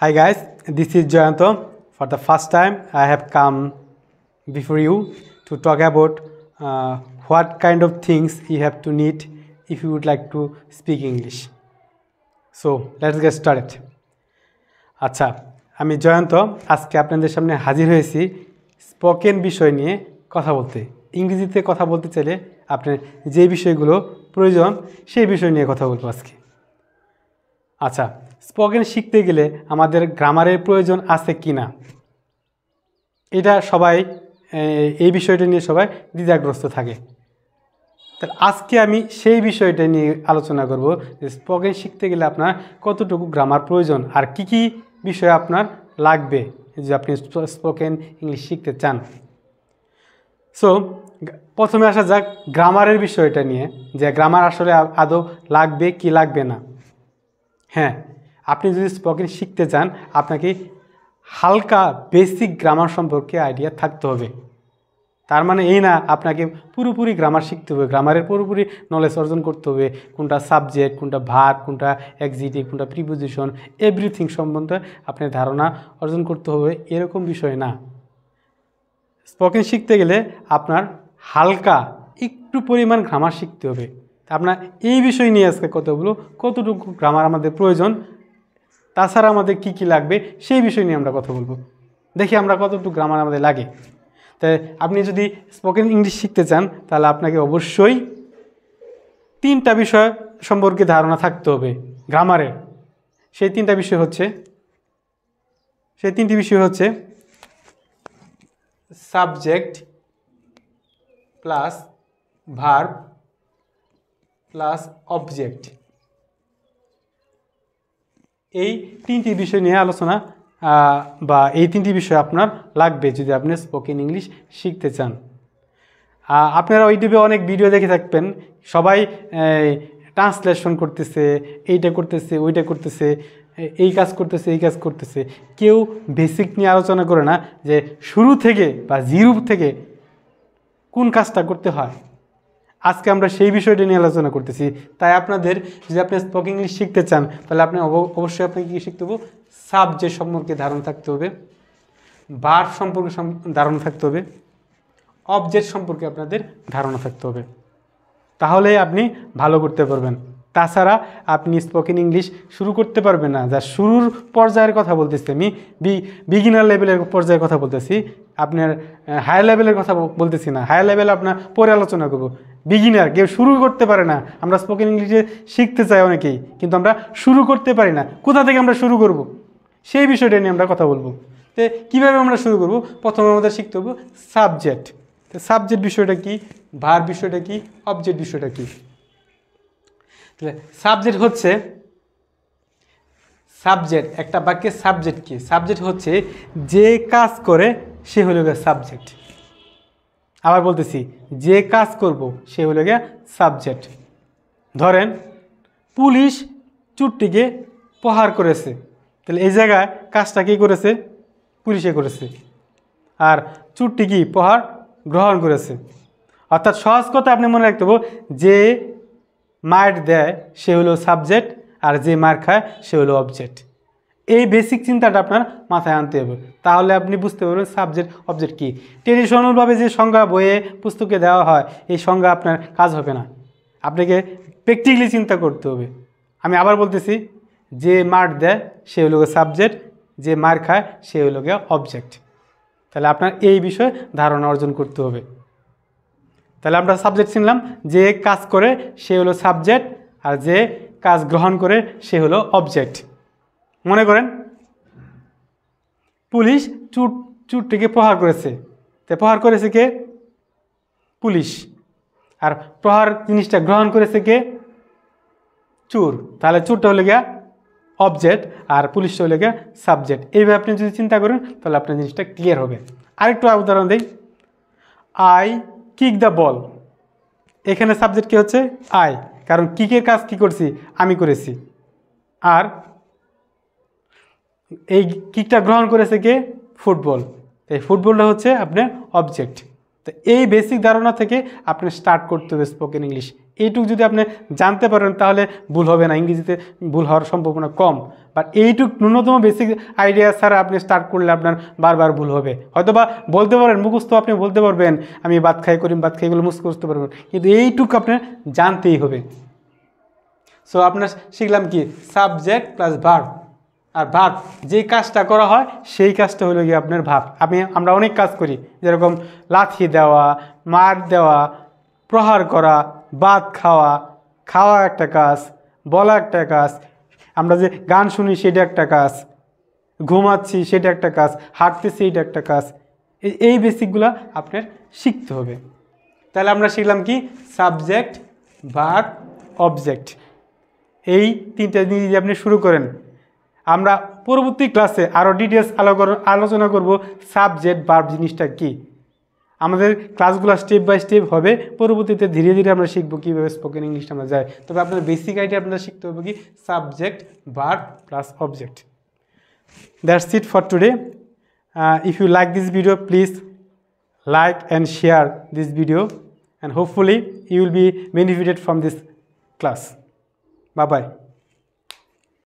Hi guys, this is Jayanto. For the first time, I have come before you to talk about what kind of things you have to need if you would like to speak English. So let's get started. আচ্ছা, আমি জয়ন্ত আজকে আপনাদের সামনে হাজির হয়েছি spoken বিষয় নিয়ে কথা বলতে। ইংরেজিতে কথা বলতে চাইলে আপনার যে বিষয়গুলো প্রয়োজন সেই বিষয় নিয়ে কথা বলবো আজকে। আচ্ছা, স্পোকেন শিখতে গেলে আমাদের গ্রামারের প্রয়োজন আছে কি না, এটা সবাই এই বিষয়টা নিয়ে সবাই দ্বিধাগ্রস্ত থাকে। তাহলে আজকে আমি সেই বিষয়টা নিয়ে আলোচনা করব যে স্পোকেন শিখতে গেলে আপনার কতটুকু গ্রামার প্রয়োজন আর কি কি বিষয় আপনার লাগবে যে আপনি স্পোকেন ইংলিশ শিখতে চান। সো প্রথমে আসা যাক গ্রামারের বিষয়টা নিয়ে, যে গ্রামার আসলে আদৌ লাগবে কি লাগবে না। হ্যাঁ, আপনি যদি স্পোকেন শিখতে চান আপনাকে হালকা বেসিক গ্রামার সম্পর্কে আইডিয়া থাকতে হবে। তার মানে এই না আপনাকে পুরোপুরি গ্রামার শিখতে হবে, গ্রামারের পুরোপুরি নলেজ অর্জন করতে হবে, কোনটা সাবজেক্ট, কোনটা ভার্ব, কোনটা এক্সিটিভ, কোনটা প্রিপোজিশন, এভরিথিং সম্বন্ধে আপনার ধারণা অর্জন করতে হবে, এরকম বিষয় না। স্পোকেন শিখতে গেলে আপনার হালকা একটু পরিমাণ গ্রামার শিখতে হবে। আপনার এই বিষয় নিয়ে আজকে কতটুকু গ্রামার আমাদের প্রয়োজন, তাছাড়া আমাদের কি কি লাগবে সেই বিষয় নিয়ে আমরা কথা বলবো। দেখি আমরা কতটুকু গ্রামার আমাদের লাগে। তাই আপনি যদি স্পোকেন ইংলিশ শিখতে চান তাহলে আপনাকে অবশ্যই তিনটা বিষয় সম্পর্কে ধারণা থাকতে হবে গ্রামারের। সেই তিনটি বিষয় হচ্ছে subject plus verb plus object. এই তিনটি বিষয় নিয়ে আলোচনা বা এই তিনটি বিষয় আপনার লাগবে যদি আপনি স্পোকেন ইংলিশ শিখতে চান। আপনারা ইউটিউবে অনেক ভিডিও দেখে থাকবেন, সবাই ট্রান্সলেশন করতেছে, এইটা করতেছে, ওইটা করতেছে, এই কাজ করতেছে, এই কাজ করতেছে। কেউ বেসিক নিয়ে আলোচনা করে না যে শুরু থেকে বা জিরো থেকে কোন কাজটা করতে হয়। আজকে আমরা সেই বিষয়টা নিয়ে আলোচনা করতেছি। তাই আপনাদের যদি আপনি স্পোকেন ইংলিশ শিখতে চান তাহলে আপনি অবশ্যই আপনাকে কী শিখতে হবে, সাবজেক্ট সম্পর্কে ধারণা থাকতে হবে, ভার্ব সম্পর্কে ধারণা থাকতে হবে, অবজেক্ট সম্পর্কে আপনাদের ধারণা থাকতে হবে, তাহলে আপনি ভালো করতে পারবেন। তাছাড়া আপনি স্পোকেন ইংলিশ শুরু করতে পারবেন না। যা শুরুর পর্যায়ের কথা বলতেছি আমি, বিগিনার লেভেলের পর্যায়ের কথা বলতেছি, আপনার হায়ার লেভেলের কথা বলতেছি না। হায়ার লেভেল আপনার পরে আলোচনা করব। বিগিনার কেউ শুরু করতে পারে না। আমরা স্পোকেন ইংলিশে শিখতে চাই অনেকেই, কিন্তু আমরা শুরু করতে পারি না। কোথা থেকে আমরা শুরু করব সেই বিষয়টা নিয়ে আমরা কথা বলবো। তো কীভাবে আমরা শুরু করব, প্রথমে আমাদের শিখতে হবে সাবজেক্ট। তো সাবজেক্ট বিষয়টা কি, ভার্ব বিষয়টা কি, অবজেক্ট বিষয়টা কি। তাহলে সাবজেক্ট হচ্ছে, সাবজেক্ট একটা বাক্যের সাবজেক্ট কি, সাবজেক্ট হচ্ছে যে কাজ করে সে হলো গিয়ে সাবজেক্ট। আবার বলতেছি, যে কাজ করব সে হলো গিয়ে সাবজেক্ট। ধরেন পুলিশ চোরটিকে প্রহার করেছে, তাহলে এই জায়গায় কাজটা কী করেছে, পুলিশে করেছে, আর চোরটি কি প্রহার গ্রহণ করেছে। অর্থাৎ সহজ কথা আপনি মনে রাখতে হবে, যে মার দেয় সে হলো সাবজেক্ট আর যে মার খায় সে হলো অবজেক্ট। এই বেসিক চিন্তাটা আপনার মাথায় আনতে হবে, তাহলে আপনি বুঝতে পারবেন সাবজেক্ট অবজেক্ট কী। ট্রেডিশনালভাবে যে সংজ্ঞা বইয়ে পুস্তকে দেওয়া হয় এই সংজ্ঞা আপনার কাজ হবে না, আপনাকে প্র্যাকটিক্যালি চিন্তা করতে হবে। আমি আবার বলতেছি, যে মার দেয় সে হলো সাবজেক্ট, যে মার খায় সে হলো গিয়ে অবজেক্ট। তাহলে আপনার এই বিষয়ে ধারণা অর্জন করতে হবে। তাহলে আমরা সাবজেক্ট চিনলাম, যে কাজ করে সে হলো সাবজেক্ট আর যে কাজ গ্রহণ করে সে হলো অবজেক্ট। মনে করেন পুলিশ চোরটিকে প্রহার করেছে, তো প্রহার করেছে কে, পুলিশ, আর প্রহার জিনিসটা গ্রহণ করেছে কে, চোর। তাহলে চোরটা হলে গিয়া অবজেক্ট আর পুলিশটা হলে গিয়া সাবজেক্ট। এইভাবে আপনি যদি চিন্তা করেন তাহলে আপনার জিনিসটা ক্লিয়ার হবে। আরেকটু উদাহরণ দিই, আই কিক দ্য বল। এখানে সাবজেক্ট কী হচ্ছে, আই, কারণ কিকের কাজ কি করছি, আমি করেছি। আর এই কিকটা গ্রহণ করেছে কে, ফুটবল। এই ফুটবলটা হচ্ছে আপনার অবজেক্ট। তো এই বেসিক ধারণা থেকে আপনি স্টার্ট করতে হবে স্পোকেন ইংলিশ। এইটুকু যদি আপনি জানতে পারেন তাহলে ভুল হবে না, ইংরেজিতে ভুল হওয়ার সম্ভাবনা কম। বাট এইটুক ন্যূনতম বেসিক আইডিয়া ছাড়া আপনি স্টার্ট করলে আপনার বারবার ভুল হবে। হয়তো বা বলতে পারেন, মুখস্থ আপনি বলতে পারবেন, আমি ভাত খাই করি, ভাত খাইগুলো মুখস্থ করতে পারবেন, কিন্তু এইটুক আপনার জানতেই হবে। সো আপনার শিখলাম কি সাবজেক্ট প্লাস ভার্ব। আর ভার্ব যেই কাজটা করা হয় সেই কাজটা হলো গিয়ে আপনার ভার্ব। আমরা অনেক কাজ করি, যেরকম লাথি দেওয়া, মার দেওয়া, প্রহার করা, ভাত খাওয়া, খাওয়া একটা কাজ, বলা একটা কাজ, আমরা যে গান শুনি সেটা একটা কাজ, ঘুমাচ্ছি সেটা একটা কাজ, হাঁটতেছি এটা একটা কাজ। এই বেসিকগুলো আপনার শিখতে হবে। তাহলে আমরা শিখলাম কি সাবজেক্ট, ভার্ব, অবজেক্ট। এই তিনটা জিনিস যদি আপনি শুরু করেন, আমরা পরবর্তী ক্লাসে আরও ডিটেলস আলোচনা করব সাবজেক্ট ভার্ব জিনিসটা কি। আমাদের ক্লাসগুলো স্টেপ বাই স্টেপ হবে, পরবর্তীতে ধীরে ধীরে আমরা শিখবো কীভাবে স্পোকেন ইংলিশটা আমরা যাই। তবে আপনার বেসিক আইডিয়া আপনারা শিখতে হবে কি subject, verb plus object. That's it for today. If you like this video, please like and share this video, and hopefully you will be benefited from this class. Bye bye.